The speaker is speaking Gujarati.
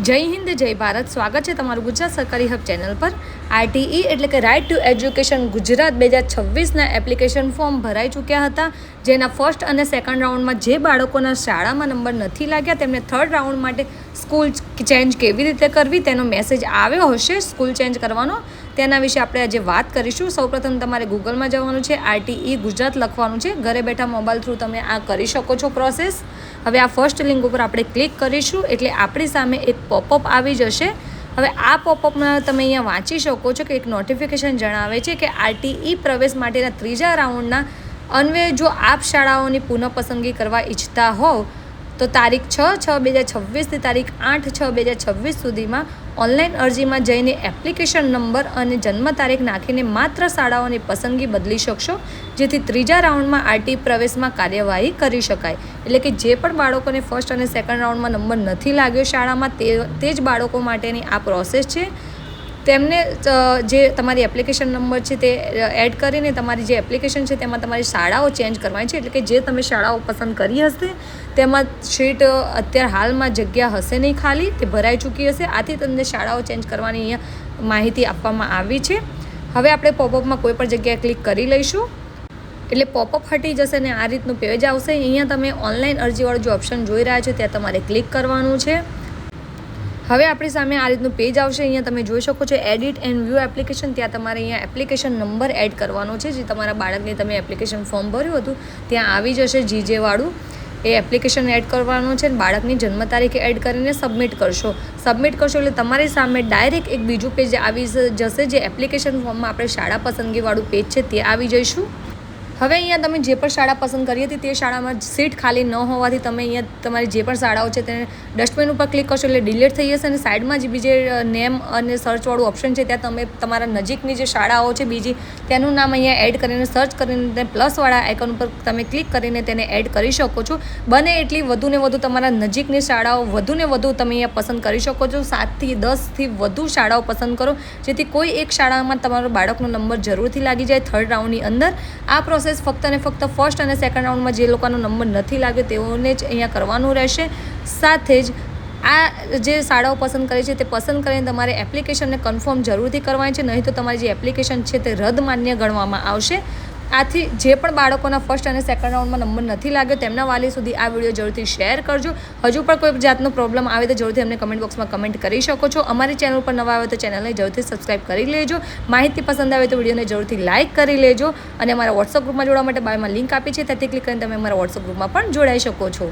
જય હિન્દ જય ભારત. સ્વાગત છે તમારું ગુજરાત સરકારી હબ ચેનલ પર. આરટીઈ એટલે કે રાઇટ ટુ એજ્યુકેશન ગુજરાત 2026ના એપ્લિકેશન ફોર્મ ભરાઈ ચૂક્યા હતા, જેના ફર્સ્ટ અને સેકન્ડ રાઉન્ડમાં જે બાળકોના શાળામાં નંબર નથી લાગ્યા તેમને થર્ડ રાઉન્ડ માટે સ્કૂલ ચેન્જ કેવી રીતે કરવી તેનો મેસેજ આવ્યો હશે. સ્કૂલ ચેન્જ કરવાનો તેના વિશે આપણે આજે વાત કરીશું. સૌપ્રથમ તમારે ગૂગલમાં જવાનું છે, આરટીઈ ગુજરાત લખવાનું છે. ઘરે બેઠા મોબાઈલ થ્રુ તમે આ કરી શકો છો પ્રોસેસ. હવે આ ફર્સ્ટ લિંક ઉપર આપણે ક્લિક કરીશું એટલે આપણી સામે એક પોપઅપ આવી જશે. હવે આ પોપઅપમાં તમે અહીંયા વાંચી શકો છો કે એક નોટિફિકેશન જણાવે છે કે આરટીઈ પ્રવેશ માટેના ત્રીજા રાઉન્ડના અન્વયે જો આપ શાળાઓની પુનઃપસંદગી કરવા ઈચ્છતા હોવ તો તારીખ 6/6/2026થી તારીખ 8/6/2026 સુધીમાં ઓનલાઈન અરજીમાં જઈને એપ્લિકેશન નંબર અને જન્મ તારીખ નાખીને માત્ર શાળાઓની પસંદગી બદલી શકશો, જેથી ત્રીજા રાઉન્ડમાં આરટીઈ પ્રવેશમાં કાર્યવાહી કરી શકાય. એટલે કે જે પણ બાળકોને ફર્સ્ટ અને સેકન્ડ રાઉન્ડમાં નંબર નથી લાગ્યો શાળામાં તે જ બાળકો માટેની આ પ્રોસેસ છે. તેમને જે તમારી એપ્લિકેશન નંબર છે તે એડ કરીને તમારી જે એપ્લિકેશન છે તેમાં તમારી શાળાઓ ચેન્જ કરવાની છે. એટલે કે જે તમે શાળાઓ પસંદ કરી હશે તેમાં સીટ અત્યારે હાલમાં જગ્યા હશે નહીં, ખાલી તે ભરાઈ ચૂકી હશે. આથી તમને શાળાઓ ચેન્જ કરવાની અહીંયા માહિતી આપવામાં આવી છે. હવે આપણે પોપઅપમાં કોઈ પણ જગ્યાએ ક્લિક કરી લઈશું એટલે પોપઅપ હટી જશે ને આ રીતનું પેજ આવશે. અહીંયા તમે ઓનલાઈન અરજીવાળું જે ઓપ્શન જોઈ રહ્યા છો ત્યાં તમારે ક્લિક કરવાનું છે. હવે આપણી સામે આ રીતનું પેજ આવશે. અહીંયા તમે જોઈ શકો છો એડિટ એન્ડ વ્યૂ એપ્લિકેશન. ત્યાં તમારે અહીંયા એપ્લિકેશન નંબર એડ કરવાનો છે, જે તમારા બાળકને તમે એપ્લિકેશન ફોર્મ ભર્યું હતું ત્યાં આવી જશે જીજેવાળું. એ એપ્લિકેશન એડ કરવાનું છે. બાળકની જન્મ તારીખે એડ કરીને સબમિટ કરશો એટલે તમારી સામે ડાયરેક્ટ એક બીજું પેજ આવી જશે, જે એપ્લિકેશન ફોર્મમાં આપણે શાળા પસંદગીવાળું પેજ છે તે આવી જઈશું. હવે અહીંયા તમે જે પણ શાળા પસંદ કરી હતી તે શાળામાં સીટ ખાલી ન હોવાથી તમે અહીંયા તમારી જે પણ શાળાઓ છે તેને ડસ્ટબિન ઉપર ક્લિક કરશો એટલે ડિલીટ થઈ જશે. અને સાઈડમાં જે બીજે નેમ અને સર્ચવાળું ઓપ્શન છે ત્યાં તમે તમારા નજીકની જે શાળાઓ છે બીજી તેનું નામ અહીંયા એડ કરીને સર્ચ કરીને પ્લસવાળા આઇકન ઉપર તમે ક્લિક કરીને તેને એડ કરી શકો છો. બને એટલી વધુને વધુ તમારા નજીકની શાળાઓ વધુને વધુ તમે અહીંયા પસંદ કરી શકો છો. 7થી 10થી વધુ શાળાઓ પસંદ કરો, જેથી કોઈ એક શાળામાં તમારો બાળકનો નંબર જરૂરથી લાગી જાય થર્ડ રાઉન્ડની અંદર. આ પ્રોસેસ ફક્ત અને ફક્ત ફર્સ્ટ અને સેકન્ડ રાઉન્ડમાં જે લોકોનો નંબર નથી લાગ્યો તેઓને જ અહીંયા કરવાનું રહેશે. સાથે જ આ જે શાળાઓ પસંદ કરી છે તે પસંદ કરીને તમારે એપ્લિકેશનને કન્ફર્મ જરૂરથી કરવાની છે, નહીં તો તમારી જે એપ્લિકેશન છે તે રદ માન્ય ગણવામાં આવશે. આથી જે પણ બાળકોના ફર્સ્ટ અને સેકન્ડ રાઉન્ડમાં નંબર નથી લાગ્યો તેમના વાલી સુધી આ વિડીયો જરૂરથી શેર કરજો. હજુ પણ કોઈ જાતનો પ્રોબ્લેમ આવે તો જરૂરથી અમને કમેન્ટ બોક્સમાં કમેન્ટ કરી શકો છો. અમારી ચેનલ પર નવા આવે તો ચેનલને જરૂરથી સબસ્ક્રાઈબ કરી લેજો. માહિતી પસંદ આવે તો વિડીયોને જરૂરથી લાઇક કરી લેજો. અને અમારા વોટ્સઅપ ગ્રુપમાં જોડવા માટે બાયોમાં લિંક આપી છે, ત્યાંથી ક્લિક કરીને તમે અમારા વોટ્સઅપ ગ્રુપમાં પણ જોડાઈ શકો છો.